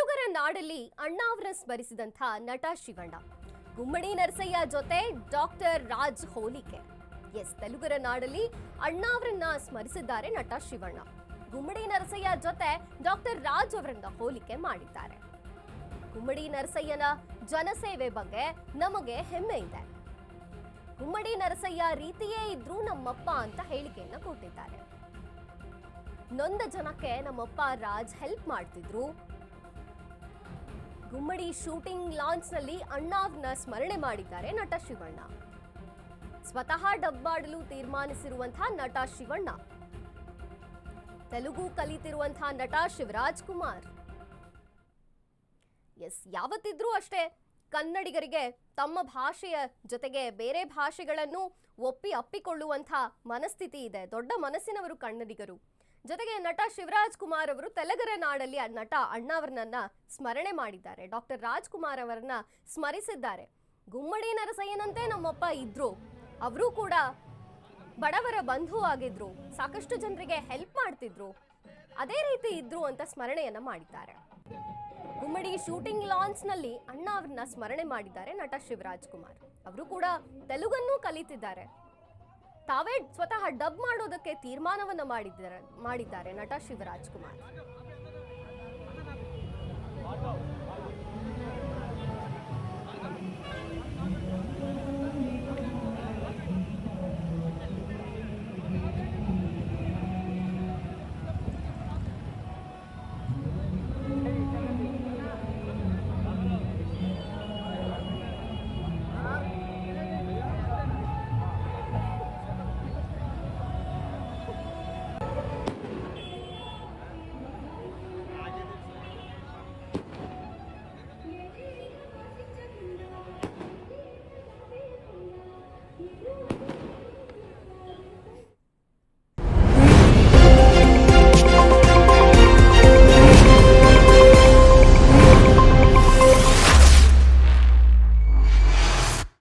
ತೆಲುಗರ ನಾಡಲ್ಲಿ ಅಣ್ಣಾವ್ರ ಸ್ಮರಿಸಿದಂಥ ನಟ ಶಿವಣ್ಣ. ಗುಮ್ಮಡಿ ನರಸಯ್ಯ ಜೊತೆ ಡಾಕ್ಟರ್ ರಾಜ್ ಹೋಲಿಕೆ. ತೆಲುಗರ ನಾಡಲ್ಲಿ ಅಣ್ಣಾವ್ರನ್ನ ಸ್ಮರಿಸಿದ್ದಾರೆ ನಟ ಶಿವಣ್ಣ. ಗುಮ್ಮಡಿ ನರಸಯ್ಯ ಜೊತೆ ಡಾಕ್ಟರ್ ರಾಜ್ ಅವರನ್ನ ಹೋಲಿಕೆ ಮಾಡಿದ್ದಾರೆ. ಗುಮ್ಮಡಿ ನರಸಯ್ಯನ ಜನಸೇವೆ ಬಗ್ಗೆ ನಮಗೆ ಹೆಮ್ಮೆ ಇದೆ. ಗುಮ್ಮಡಿ ನರಸಯ್ಯ ರೀತಿಯೇ ಇದ್ರೂ ನಮ್ಮಪ್ಪ ಅಂತ ಹೇಳಿಕೆಯನ್ನ ಕೊಟ್ಟಿದ್ದಾರೆ. ನೊಂದ ಜನಕ್ಕೆ ನಮ್ಮಪ್ಪ ರಾಜ್ ಹೆಲ್ಪ್ ಮಾಡ್ತಿದ್ರು. ಗುಮ್ಮಡಿ ಶೂಟಿಂಗ್ ಲಾಂಚ್ ನಲ್ಲಿ ಅಣ್ಣಾವ್ರನ್ನ ಸ್ಮರಣೆ ಮಾಡಿದ್ದಾರೆ ನಟ ಶಿವಣ್ಣ. ಸ್ವತಃ ಡಬ್ ಮಾಡಲು ತೀರ್ಮಾನಿಸಿರುವಂತಹ ನಟ ಶಿವಣ್ಣ. ತೆಲುಗು ಕಲಿತಿರುವಂತಹ ನಟ ಶಿವರಾಜ್ ಕುಮಾರ್. ಯಾವತ್ತಿದ್ರೂ ಅಷ್ಟೇ ಕನ್ನಡಿಗರಿಗೆ ತಮ್ಮ ಭಾಷೆಯ ಜೊತೆಗೆ ಬೇರೆ ಭಾಷೆಗಳನ್ನು ಅಪ್ಪಿಕೊಳ್ಳುವಂತಹ ಮನಸ್ಥಿತಿ ಇದೆ. ದೊಡ್ಡ ಮನಸ್ಸಿನವರು ಕನ್ನಡಿಗರು. ಜೊತೆಗೆ ನಟ ಶಿವರಾಜ್ ಕುಮಾರ್ ಅವರು ತೆಲುಗರ ನಾಡಲ್ಲಿ ನಟ ಅಣ್ಣಾವ್ರನ್ನ ಸ್ಮರಣೆ ಮಾಡಿದ್ದಾರೆ. ಡಾಕ್ಟರ್ ರಾಜ್ಕುಮಾರ್ ಅವರನ್ನ ಸ್ಮರಿಸಿದ್ದಾರೆ. ಗುಮ್ಮಡಿ ನರಸಯ್ಯನಂತೆ ನಮ್ಮಪ್ಪ ಇದ್ರು, ಅವರು ಕೂಡ ಬಡವರ ಬಂಧು ಆಗಿದ್ರು, ಸಾಕಷ್ಟು ಜನರಿಗೆ ಹೆಲ್ಪ್ ಮಾಡ್ತಿದ್ರು, ಅದೇ ರೀತಿ ಇದ್ರು ಅಂತ ಸ್ಮರಣೆಯನ್ನ ಮಾಡಿದ್ದಾರೆ. ಗುಮ್ಮಡಿ ಶೂಟಿಂಗ್ ಲಾಂಚ್ ನಲ್ಲಿ ಅಣ್ಣಾವ್ರನ್ನ ಸ್ಮರಣೆ ಮಾಡಿದ್ದಾರೆ ನಟ ಶಿವರಾಜ್ ಕುಮಾರ್. ಅವರು ಕೂಡ ತೆಲುಗನ್ನು ಕಲಿತಿದ್ದಾರೆ. ತಾವೇ ಸ್ವತಃ ಡಬ್ ಮಾಡೋದಕ್ಕೆ ತೀರ್ಮಾನವನ್ನ ಮಾಡಿದ್ದಾರೆ ನಟ ಶಿವರಾಜ್ ಕುಮಾರ್.